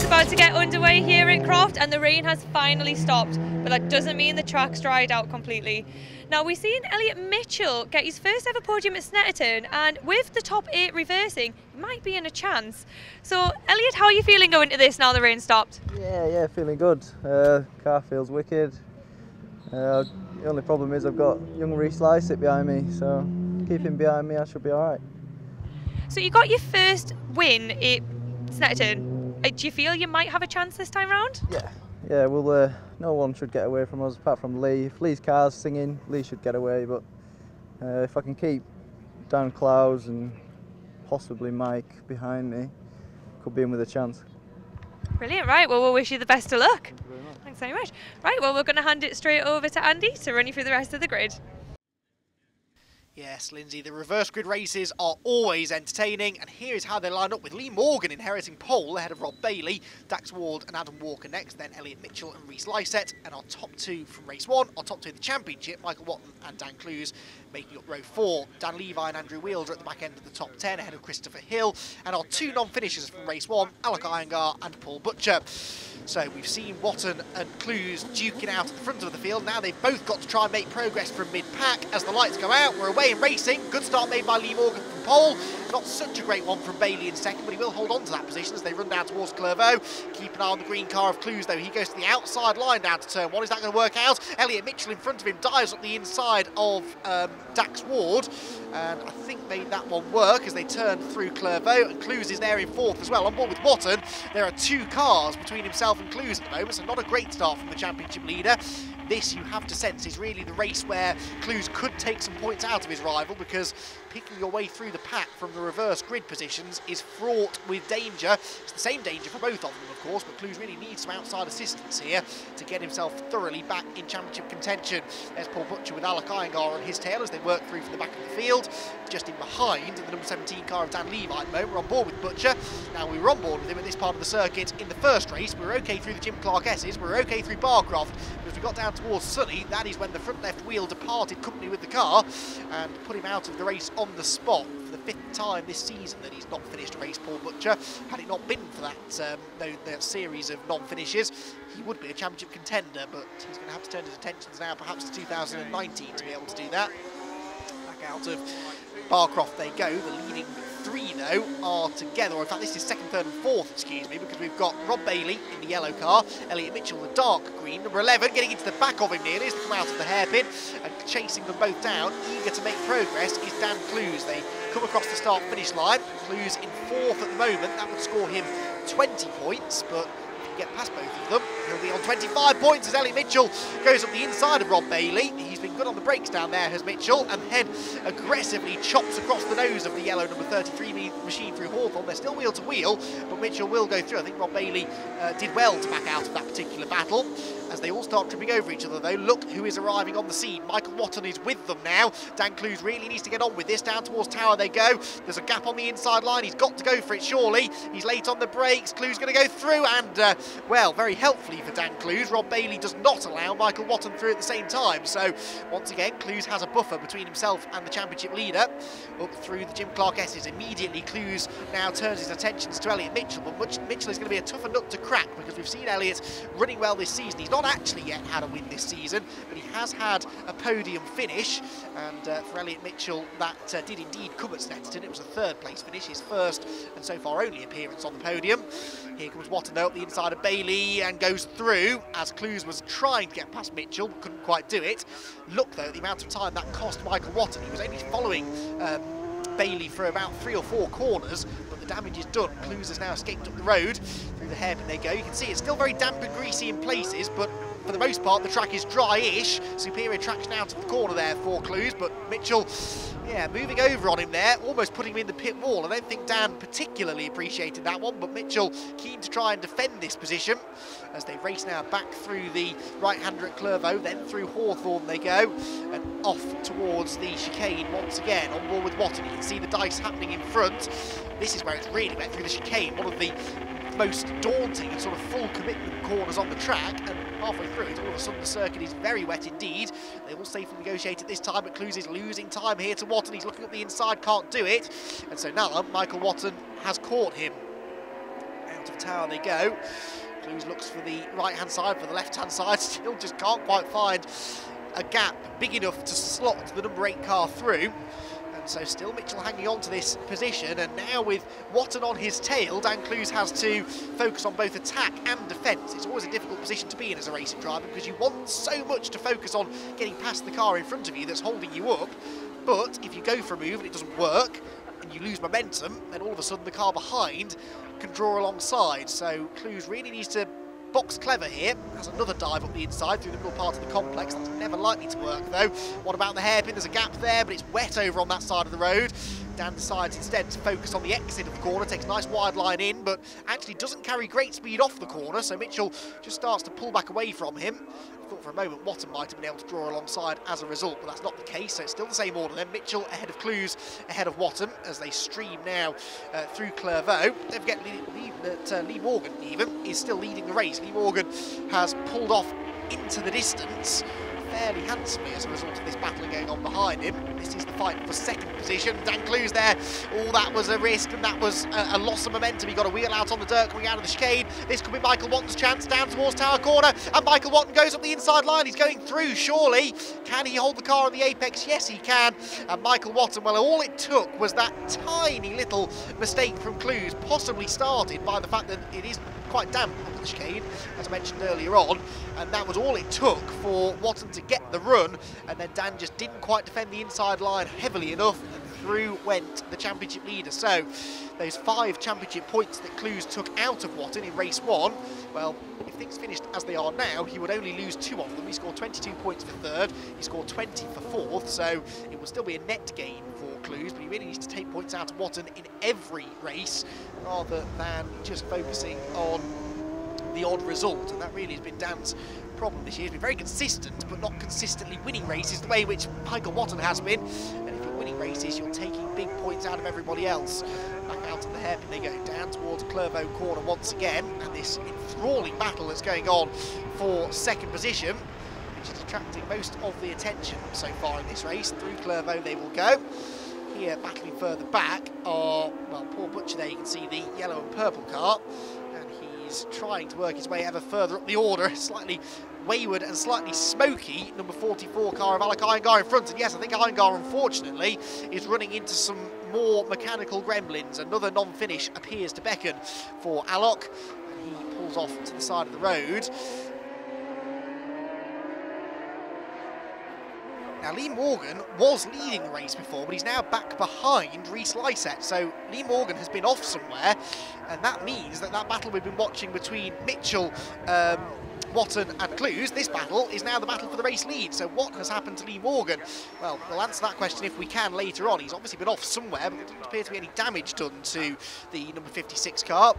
about to get underway here at Croft and the rain has finally stopped, but that doesn't mean the track's dried out completely. Now we've seen Elliot Mitchell get his first ever podium at Snetterton, and with the top 8 reversing, he might be in a chance. So Elliot, how are you feeling going into this now the rain stopped? Yeah, feeling good. Car feels wicked. The only problem is I've got Newcomer Lycett behind me, so keep him behind me, I should be alright. So you got your first win at Snetterton. Do you feel you might have a chance this time round? Yeah. Well, no one should get away from us apart from Lee. If Lee's car's singing, Lee should get away. But if I can keep down Clowes and possibly Mike behind me, could be in with a chance. Brilliant. Right. Well, we'll wish you the best of luck. Thank you very much. Thanks very much. Right. Well, we're going to hand it straight over to Andy to run you through the rest of the grid. Yes, Lindsay, the reverse grid races are always entertaining, and here is how they line up with Lee Morgan inheriting pole ahead of Rob Bailey, Dax Ward and Adam Walker next, then Elliot Mitchell and Wheals Lycett, and our top 2 from race 1, our top 2 in the championship, Michael Watton and Dan Clowes making up row 4. Dan Levi and Andrew Wheals are at the back end of the top 10 ahead of Christopher Hill, and our 2 non-finishers from race 1, Alec Iyengar and Paul Butcher. So we've seen Watton and Clowes duking out at the front of the field. Now they've both got to try and make progress from mid-pack as the lights go out. We're away in racing. Good start made by Lee Morgan from pole. Not such a great one from Bailey in second, but he will hold on to that position as they run down towards Clowes. Keep an eye on the green car of Clowes, though. He goes to the outside line down to turn 1. Is that going to work out? Elliot Mitchell in front of him dives up the inside of Dax Ward, and I think made that one work as they turn through Clowes, and Clowes is there in 4th as well. On board with Watton, there are 2 cars between himself and Clowes at the moment, so not a great start from the championship leader. This, you have to sense, is really the race where Clowes could take some points out of his rival, because picking your way through the pack from the reverse grid positions is fraught with danger. It's the same danger for both of them, of course, but Clowes really needs some outside assistance here to get himself thoroughly back in championship contention. There's Paul Butcher with Alec Iyengar on his tail as they work through from the back of the field. Just in behind, the number 17 car of Dan Levi at the moment. We're on board with Butcher. Now, we were on board with him at this part of the circuit in the first race. We were okay through the Jim Clark S's, we were okay through Croft, but as we got down towards Sunny, that is when the front left wheel departed company with the car and put him out of the race on the spot. For the 5th time this season that he's not finished a race, Paul Butcher. Had it not been for that series of non-finishes, he would be a championship contender, but he's going to have to turn his attentions now perhaps to 2019 to be able to do that. Back out of Croft they go. The leading 3 though are together, or in fact this is 2nd, 3rd and 4th, excuse me, because we've got Rob Bailey in the yellow car, Elliot Mitchell the dark green, number 11 getting into the back of him nearly as they come out of the hairpin, and chasing them both down, eager to make progress is Dan Clowes. They come across the start finish line. Clowes in 4th at the moment, that would score him 20 points, but get past both of them, he'll be on 25 points as Elliot Mitchell goes up the inside of Rob Bailey. He's been good on the brakes down there, has Mitchell, and then aggressively chops across the nose of the yellow number 33 machine through Hawthorne. They're still wheel to wheel, but Mitchell will go through. I think Rob Bailey did well to back out of that particular battle. As they all start tripping over each other though, look who is arriving on the scene. Michael Watton is with them now. Dan Clowes really needs to get on with this. Down towards Tower they go. There's a gap on the inside line. He's got to go for it surely. He's late on the brakes. Clowes going to go through, and well, very helpfully for Dan Clowes, Rob Bailey does not allow Michael Watton through at the same time. So once again, Clowes has a buffer between himself and the championship leader. Up through the Jim Clark S's immediately, Clowes now turns his attentions to Elliot Mitchell, but Mitchell is going to be a tougher nut to crack because we've seen Elliot running well this season. He's not actually yet had a win this season, but he has had a podium finish, and for Elliot Mitchell that did indeed come at Snetterton. It was a 3rd place finish, his first and so far only appearance on the podium. Here comes Watton though up the inside of Bailey and goes through as Clowes was trying to get past Mitchell, but couldn't quite do it. Look though at the amount of time that cost Michael Watton. He was only following Bailey for about 3 or 4 corners, but the damage is done. Clowes has now escaped up the road. Through the hairpin they go. You can see it's still very damp and greasy in places, but for the most part the track is dry-ish. Superior traction out of the corner there for Clowes, but Mitchell, yeah, moving over on him there, almost putting him in the pit wall. I don't think Dan particularly appreciated that one, but Mitchell keen to try and defend this position as they race now back through the right-hander at Clowes, then through Hawthorne they go, and off towards the chicane once again. On board with Watton, you can see the dice happening in front. This is where it's really wet through the chicane, one of the most daunting and sort of full commitment corners on the track, and halfway through it, all of a sudden the circuit is very wet indeed. They all safely negotiated this time, but Clowes is losing time here to Watton. He's looking up the inside, can't do it, and so now Michael Watton has caught him. front of the tower they go. Clowes looks for the right-hand side, for the left-hand side, still just can't quite find a gap big enough to slot the number 8 car through. And so still Mitchell hanging on to this position, and now with Watton on his tail, Dan Clowes has to focus on both attack and defence. It's always a difficult position to be in as a racing driver because you want so much to focus on getting past the car in front of you that's holding you up. But if you go for a move and it doesn't work, and you lose momentum, then all of a sudden the car behind can draw alongside. So Clowes really needs to box clever here. Has another dive up the inside through the middle part of the complex. That's never likely to work though. What about the hairpin? There's a gap there, but it's wet over on that side of the road. Dan decides instead to focus on the exit of the corner, takes a nice wide line in, but actually doesn't carry great speed off the corner, so Mitchell just starts to pull back away from him. I thought for a moment Watton might have been able to draw alongside as a result, but that's not the case, so it's still the same order then. Mitchell ahead of Clowes, ahead of Watton, as they stream now through Clowes. Don't forget Lee Morgan even is still leading the race. Lee Morgan has pulled off into the distance fairly handsomely as a result of this battle going on behind him. This is the fight for second position. Dan Clowes there, oh, that was a risk and that was a loss of momentum. He got a wheel out on the dirt coming out of the chicane. This could be Michael Watton's chance down towards Tower Corner, and Michael Watton goes up the inside line. He's going through, surely. Can he hold the car on the apex? Yes, he can. And Michael Watton, well, all it took was that tiny little mistake from Clowes, possibly started by the fact that it is quite damp on the chicane, as I mentioned earlier on, and that was all it took for Watton to get the run, and then Dan just didn't quite defend the inside line heavily enough, and through went the championship leader. So those 5 championship points that Clowes took out of Watton in race 1, well, if things finished as they are now, he would only lose 2 of them. He scored 22 points for 3rd, he scored 20 for 4th, so it will still be a net gain for Clowes, but he really needs to take points out of Watton in every race rather than just focusing on the odd result, and that really has been Dan's problem this year. He's been very consistent, but not consistently winning races the way which Michael Watton has been. And if you're winning races, you're taking big points out of everybody else. Back out of the hairpin they go, down towards Clowes corner once again, and this enthralling battle that's going on for second position, which is attracting most of the attention so far in this race. Through Clowes they will go. Here, battling further back are, well, poor Butcher there, you can see the yellow and purple car, and he's trying to work his way ever further up the order, slightly wayward and slightly smoky, number 44 car of Alec Iyengar in front, and yes, I think Iyengar, unfortunately, is running into some more mechanical gremlins. Another non-finish appears to beckon for Alec, and he pulls off to the side of the road. Now, Lee Morgan was leading the race before, but he's now back behind Wheals Lycett. So Lee Morgan has been off somewhere, and that means that that battle we've been watching between Mitchell, Watton and Clowes, this battle is now the battle for the race lead. So what has happened to Lee Morgan? Well, we'll answer that question if we can later on. He's obviously been off somewhere, but there doesn't appear to be any damage done to the number 56 car.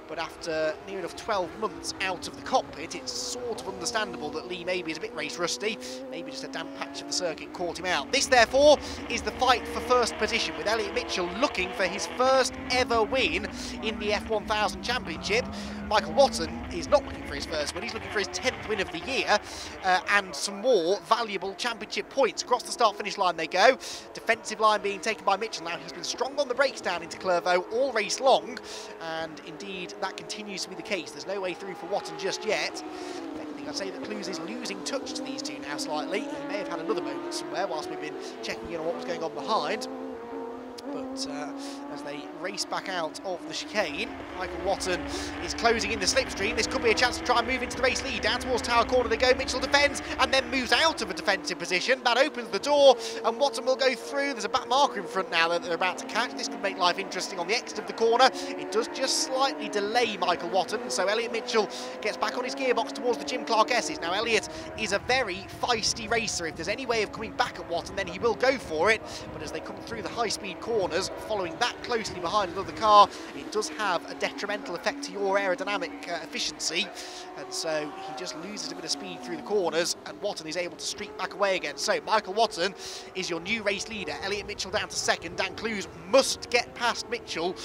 But after near enough 12 months out of the cockpit, it's sort of understandable that Lee maybe is a bit race rusty. Maybe just a damp patch of the circuit caught him out. This, therefore, is the fight for first position, with Elliott Mitchell looking for his first ever win in the F1000 Championship. Michael Watton is not looking for his first win, he's looking for his 10th win of the year, and some more valuable championship points. Across the start-finish line they go. Defensive line being taken by Mitchell now. He's been strong on the brakes down into Clowes all race long, and indeed that continues to be the case. There's no way through for Watton just yet. I think I'd say that Clowes is losing touch to these two now slightly. He may have had another moment somewhere whilst we've been checking in on what was going on behind. But as they race back out of the chicane, Michael Watton is closing in the slipstream. This could be a chance to try and move into the race lead. Down towards Tower Corner they go. Mitchell defends and then moves out of a defensive position. That opens the door and Watton will go through. There's a back marker in front now that they're about to catch. This could make life interesting on the exit of the corner. It does just slightly delay Michael Watton, so Elliott Mitchell gets back on his gearbox towards the Jim Clark S's. Now Elliott is a very feisty racer. If there's any way of coming back at Watton, then he will go for it. But as they come through the high-speed corners, following that closely behind another car, it does have a detrimental effect to your aerodynamic efficiency, and so he just loses a bit of speed through the corners, and Watton is able to streak back away again. So Michael Watton is your new race leader. Elliott Mitchell down to second. Dan Clowes must get past Mitchell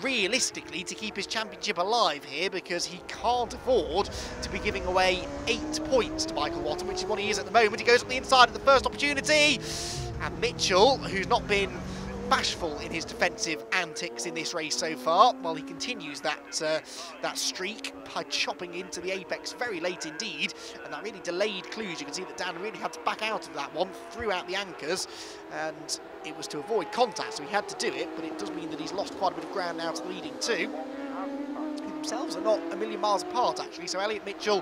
realistically to keep his championship alive here, because he can't afford to be giving away 8 points to Michael Watton, which is what he is at the moment. He goes up the inside at the first opportunity, and Mitchell, who's not been bashful in his defensive antics in this race so far, while he continues that streak by chopping into the apex very late indeed, and that really delayed Clowes. You can see that Dan really had to back out of that one, threw out the anchors, and it was to avoid contact, so he had to do it, but it does mean that he's lost quite a bit of ground now to the leading two. Themselves are not a million miles apart actually, so Elliot Mitchell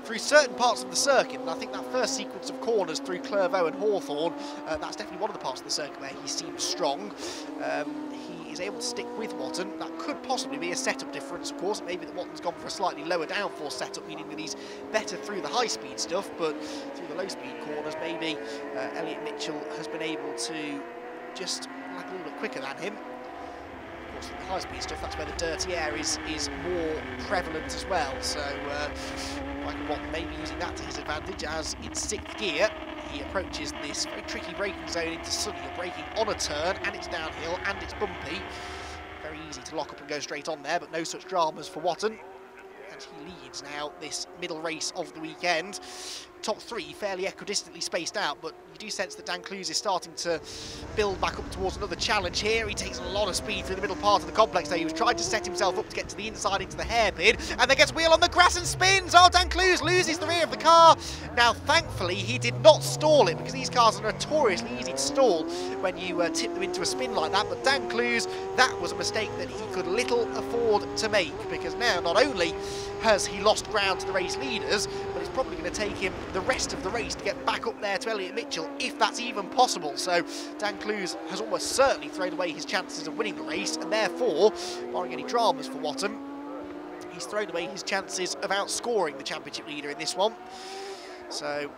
through certain parts of the circuit, and I think that first sequence of corners through Clowes and Hawthorne, that's definitely one of the parts of the circuit where he seems strong. He is able to stick with Watton. That could possibly be a setup difference, of course. Maybe that Watton's gone for a slightly lower downforce setup, meaning that he's better through the high-speed stuff, but through the low-speed corners, maybe Elliot Mitchell has been able to just like a little bit quicker than him. Of course, the high-speed stuff, that's where the dirty air is more prevalent as well. So Michael Watton may be using that to his advantage as in 6th gear he approaches this very tricky braking zone into Sunny. You're braking on a turn and it's downhill and it's bumpy. Very easy to lock up and go straight on there, but no such dramas for Watton. And he leads now this middle race of the weekend. Top 3 fairly equidistantly spaced out, but you do sense that Dan Clowes is starting to build back up towards another challenge here. He takes a lot of speed through the middle part of the complex there. He was trying to set himself up to get to the inside into the hairpin, and then gets wheel on the grass and spins. Oh, Dan Clowes loses the rear of the car. Now, thankfully, he did not stall it, because these cars are notoriously easy to stall when you tip them into a spin like that. But Dan Clowes, that was a mistake that he could little afford to make, because now not only has he lost ground to the race leaders, but it's probably going to take him the rest of the race to get back up there to Elliot Mitchell, if that's even possible. So Dan Clowes has almost certainly thrown away his chances of winning the race, and therefore, barring any dramas for Watton, he's thrown away his chances of outscoring the championship leader in this one. So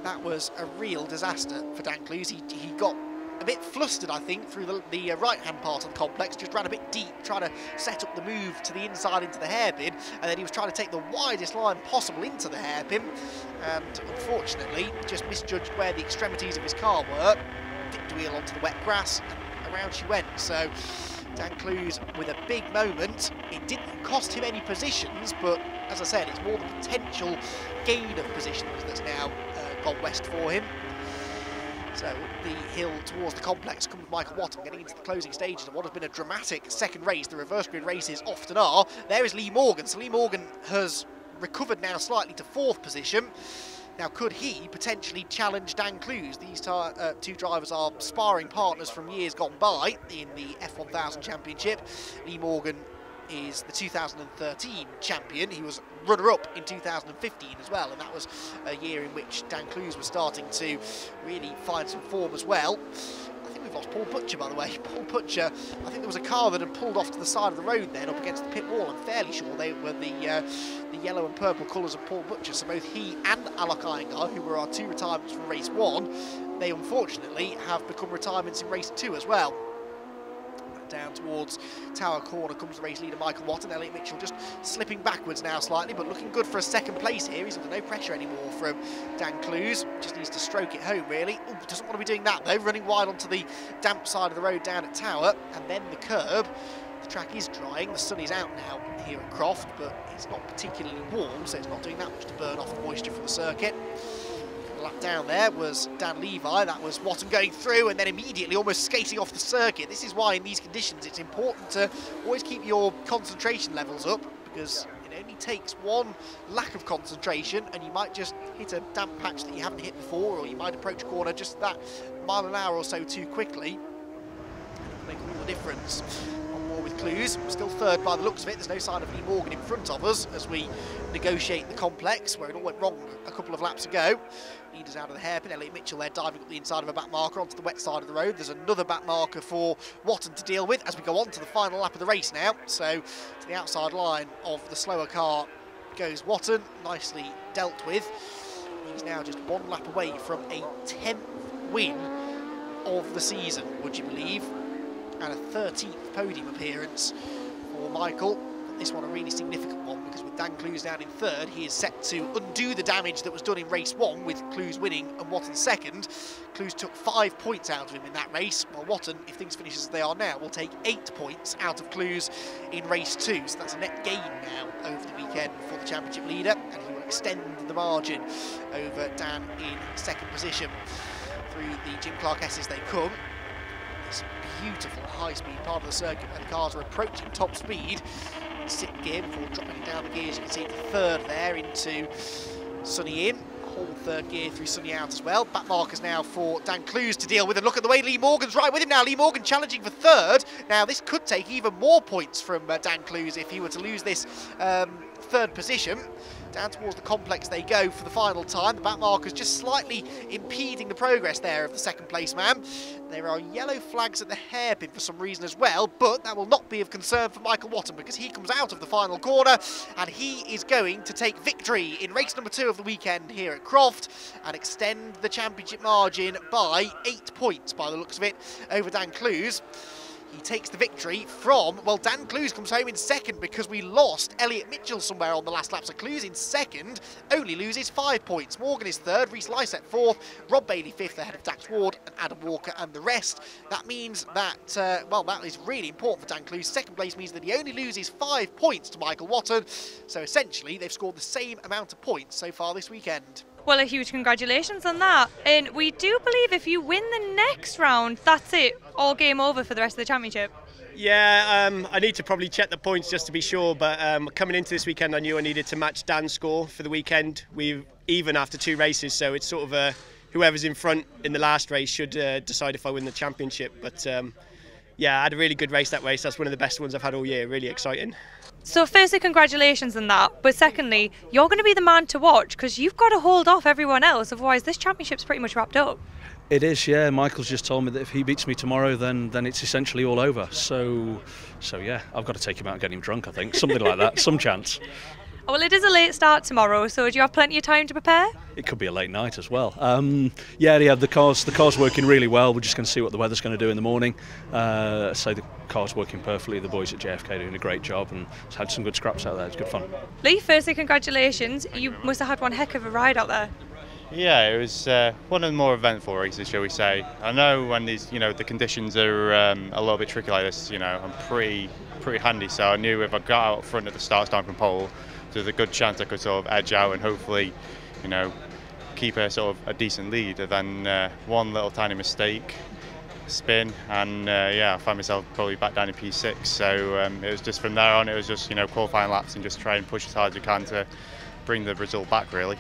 that was a real disaster for Dan Clowes. He got a bit flustered, I think, through the right-hand part of the complex, just ran a bit deep, trying to set up the move to the inside into the hairpin, and then he was trying to take the widest line possible into the hairpin, and unfortunately just misjudged where the extremities of his car were, dipped wheel onto the wet grass, and around she went. So Dan Clowes with a big moment. It didn't cost him any positions, but as I said, it's more the potential gain of positions that's now gone west for him. So up the hill towards the complex comes Michael Watton, getting into the closing stages of what has been a dramatic second race. The reverse grid races often are. There is Lee Morgan. So Lee Morgan has recovered now slightly to 4th position. Now, could he potentially challenge Dan Clowes? These two drivers are sparring partners from years gone by in the F1000 Championship. Lee Morgan is the 2013 champion. He was runner-up in 2015 as well, and that was a year in which Dan Clowes was starting to really find some form as well. I think we've lost Paul Butcher, by the way. Paul Butcher, I think there was a car that had pulled off to the side of the road then, up against the pit wall. I'm fairly sure they were the yellow and purple colours of Paul Butcher. So both he and Alok Iyengar, who were our 2 retirements from race 1, they unfortunately have become retirements in race 2 as well. Down towards Tower Corner comes the race leader Michael Watton. Elliot Mitchell just slipping backwards now slightly, but looking good for a 2nd place here. He's under no pressure anymore from Dan Clowes. Just needs to stroke it home, really. Ooh, doesn't want to be doing that though. Running wide onto the damp side of the road down at Tower, and then the curb. The track is drying. The sun is out now here at Croft, but it's not particularly warm, so it's not doing that much to burn off the moisture from the circuit. Lap down there was Dan Levi. That was Watton going through and then immediately almost skating off the circuit. This is why in these conditions it's important to always keep your concentration levels up, because it only takes one lack of concentration and you might just hit a damp patch that you haven't hit before, or you might approach a corner just that mile an hour or so too quickly. It'll make all the difference. With Clowes, still 3rd by the looks of it. There's no sign of Lee Morgan in front of us as we negotiate the complex, where it all went wrong a couple of laps ago. Leaders out of the hairpin. Elliot Mitchell there diving up the inside of a back marker onto the wet side of the road. There's another back marker for Watton to deal with as we go on to the final lap of the race now. So to the outside line of the slower car goes Watton, nicely dealt with. He's now just 1 lap away from a 10th win of the season, would you believe? And a 13th podium appearance for Michael. But this one a really significant one, because with Dan Clowes down in 3rd, he is set to undo the damage that was done in race 1 with Clowes winning and Watton 2nd. Clowes took 5 points out of him in that race, while Watton, if things finish as they are now, will take 8 points out of Clowes in race 2. So that's a net gain now over the weekend for the championship leader, and he will extend the margin over Dan in 2nd position. Through the Jim Clark S's they come. It's beautiful high-speed part of the circuit where the cars are approaching top speed. 6th gear before dropping down the gears. You can see the 3rd there into Sunny in. Whole 3rd gear through Sunny out as well. Back markers now for Dan Clowes to deal with. And look at the way Lee Morgan's right with him now. Lee Morgan challenging for 3rd. Now this could take even more points from Dan Clowes if he were to lose this 3rd position. Down towards the complex they go for the final time. The back markers just slightly impeding the progress there of the 2nd place man. There are yellow flags at the hairpin for some reason as well, but that will not be of concern for Michael Watton because he comes out of the final corner and he is going to take victory in race number 2 of the weekend here at Croft and extend the championship margin by 8 points by the looks of it over Dan Clowes. He takes the victory from, well, Dan Clowes comes home in 2nd because we lost Elliot Mitchell somewhere on the last lap. So Clowes in 2nd only loses 5 points. Morgan is 3rd, Wheals Lycett 4th, Rob Bailey 5th ahead of Dax Ward and Adam Walker and the rest. That means that, well, that is really important for Dan Clowes. 2nd place means that he only loses 5 points to Michael Watton. So essentially, they've scored the same amount of points so far this weekend. Well, a huge congratulations on that. And we do believe if you win the next round, that's it, all game over for the rest of the championship. Yeah, I need to probably check the points just to be sure, but coming into this weekend I knew I needed to match Dan's score for the weekend. We're even after 2 races, so it's sort of whoever's in front in the last race should decide if I win the championship. But yeah, I had a really good race that race. That's one of the best ones I've had all year, really exciting. So firstly, congratulations on that, but secondly, you're going to be the man to watch because you've got to hold off everyone else, otherwise this championship's pretty much wrapped up. It is, yeah. Michael's just told me that if he beats me tomorrow, then it's essentially all over. So yeah, I've got to take him out and get him drunk, I think. Something like that, some chance. Well, it is a late start tomorrow, so do you have plenty of time to prepare? It could be a late night as well. Yeah, the car's working really well. We're just going to see what the weather's going to do in the morning. So the car's working perfectly. The boys at JFK are doing a great job and had some good scraps out there. It's good fun. Lee, firstly, congratulations. You must have had one heck of a ride out there. Yeah, it was one of the more eventful races, shall we say. I know when these, the conditions are a little bit tricky like this, I'm pretty handy. So I knew if I got out front at the start from pole, there's a good chance I could sort of edge out and hopefully, keep a sort of a decent lead. And then one little tiny mistake, spin, and yeah, I found myself probably back down in P6. So it was just from there on, it was just qualifying laps and just try and push as hard as you can to bring the result back, really.